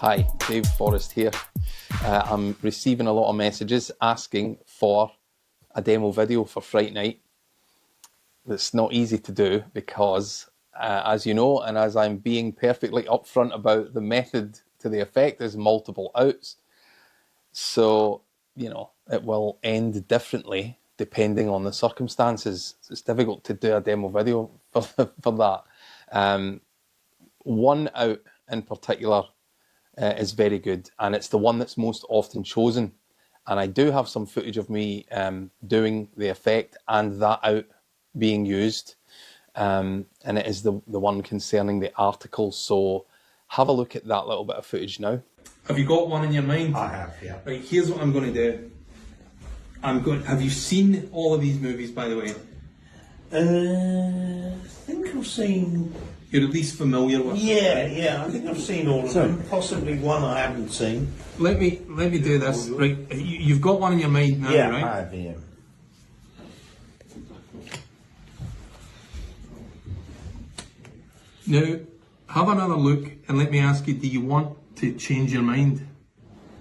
Hi, Dave Forrest here. I'm receiving a lot of messages asking for a demo video for Fright Night. That's not easy to do because, as you know, and as I'm being perfectly upfront about, the method to the effect is multiple outs. So, you know, it will end differently depending on the circumstances. It's difficult to do a demo video for that. One out in particular is very good, and it's the one that's most often chosen. And I do have some footage of me doing the effect and that out being used, and it is the one concerning the article. So have a look at that little bit of footage now. Have you got one in your mind? I have, yeah. Right, here's what I'm going to do. Have you seen all of these movies, by the way? I think I've seen... You're at least familiar with them. Yeah, I think I've seen all of them. Possibly one I haven't seen. Let me do this. Right, you've got one in your mind now, Yeah, right? I have, yeah. Now, have another look and let me ask you, do you want to change your mind?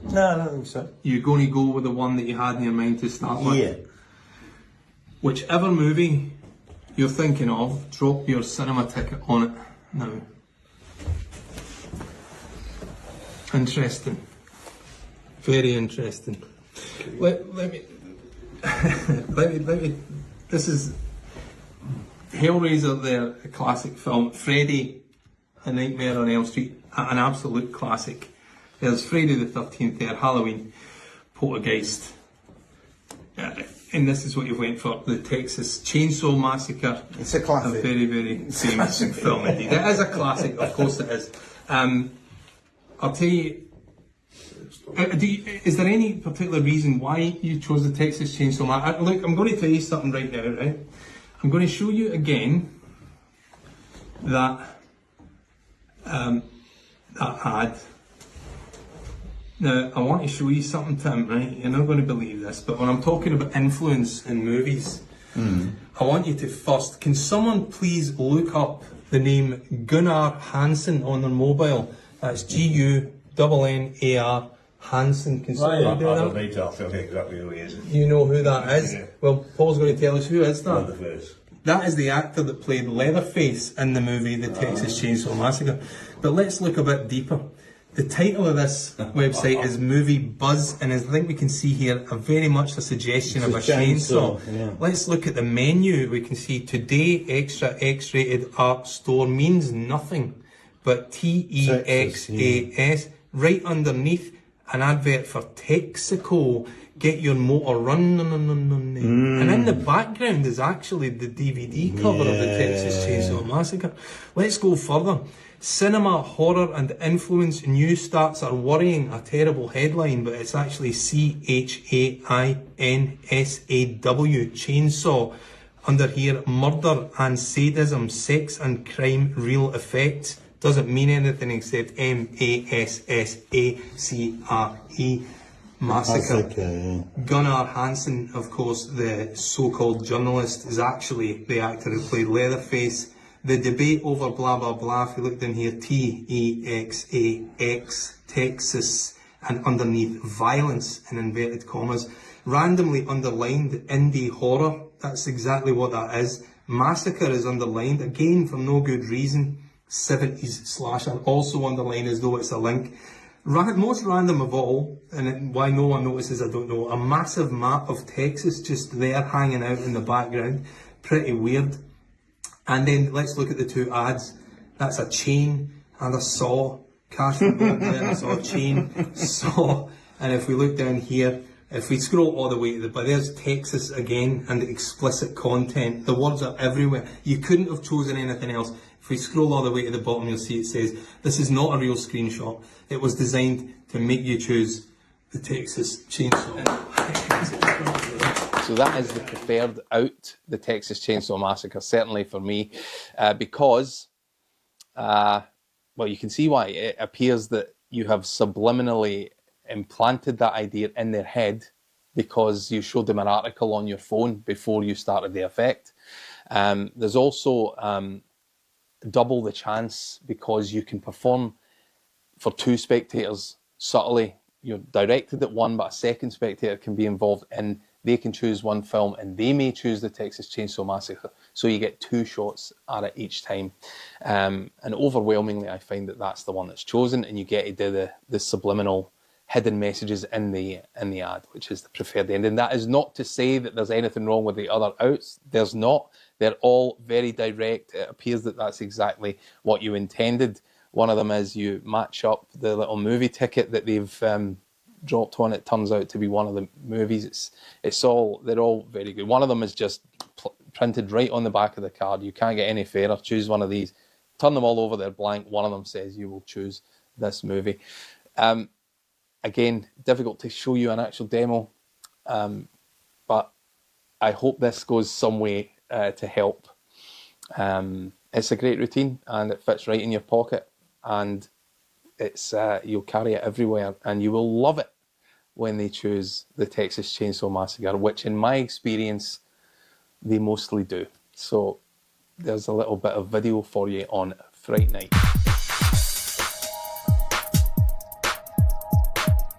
No, I don't think so. You're going to go with the one that you had in your mind to start with? Yeah. Whichever movie you're thinking of, drop your cinema ticket on it now. Interesting. Very interesting. Let me this is Hellraiser there, a classic film. Freddy, A Nightmare on Elm Street, an absolute classic. There's Friday the 13th there, Halloween, Poltergeist. And this is what you went for, the Texas Chainsaw Massacre. It's a classic. A very, very famous film indeed. It is a classic, of course it is. I'll tell you, is there any particular reason why you chose the Texas Chainsaw Massacre? Look, I'm going to tell you something right now, right? I'm going to show you again that ad. Now, I want to show you something, Tim, right? You're not going to believe this, but when I'm talking about influence in movies, I want you to first, can someone please look up the name Gunnar Hansen on their mobile? That's Gunnar Hansen. Can someone do that? I don't need to, I feel exactly who he is. You know who that is? Yeah. Well, Paul's going to tell us, who is that? Leatherface. That is the actor that played Leatherface in the movie The Texas Chainsaw Massacre. But let's look a bit deeper. The title of this website is Movie Buzz, and as I think we can see here, very much a suggestion of a chainsaw. Yeah. Let's look at the menu. We can see today extra X-rated art store means nothing, but TEXAS, right underneath an advert for Texaco. Get your motor run. And in the background is actually the DVD cover of the Texas Chainsaw Massacre. Let's go further. Cinema, horror and influence news starts are worrying, a terrible headline, but it's actually CHAINSAW, chainsaw. Under here, murder and sadism, sex and crime, real effects. Doesn't mean anything except MASSACRE. Massacre. Yeah. Gunnar Hansen, of course, the so-called journalist, is actually the actor who played Leatherface. The debate over blah blah blah, if you look down here, TEXAX, Texas, and underneath violence in inverted commas, randomly underlined indie horror. That's exactly what that is. Massacre is underlined, again for no good reason. 70s slasher, also underlined as though it's a link. Most random of all, and why no one notices I don't know, a massive map of Texas just there hanging out in the background. Pretty weird. And then let's look at the two ads. That's a chain and a saw. Cash for gold there, I saw a chain, saw. And if we look down here, if we scroll all the way to the, but there's Texas again and the explicit content. The words are everywhere. You couldn't have chosen anything else. If we scroll all the way to the bottom, you'll see it says, this is not a real screenshot. It was designed to make you choose the Texas Chainsaw. So that is the preferred out, the Texas Chainsaw Massacre, certainly for me, because, well, you can see why. It appears that you have subliminally implanted that idea in their head because you showed them an article on your phone before you started the effect. There's also double the chance because you can perform for two spectators subtly. You're directed at one, but a second spectator can be involved and they can choose one film and they may choose the Texas Chainsaw Massacre. So you get two shots at it each time. And overwhelmingly, I find that that's the one that's chosen, and you get to do the subliminal hidden messages in the ad, which is the preferred end. And that is not to say that there's anything wrong with the other outs. There's not. They're all very direct. It appears that that's exactly what you intended. One of them is you match up the little movie ticket that they've dropped on. It turns out to be one of the movies. They're all very good. One of them is just printed right on the back of the card. You can't get any fairer. Choose one of these. Turn them all over, they're blank. One of them says you will choose this movie. Again, difficult to show you an actual demo, but I hope this goes some way to help. It's a great routine and it fits right in your pocket, and it's you'll carry it everywhere, and you will love it when they choose the Texas Chainsaw Massacre, which in my experience they mostly do. So there's a little bit of video for you on Fright Night.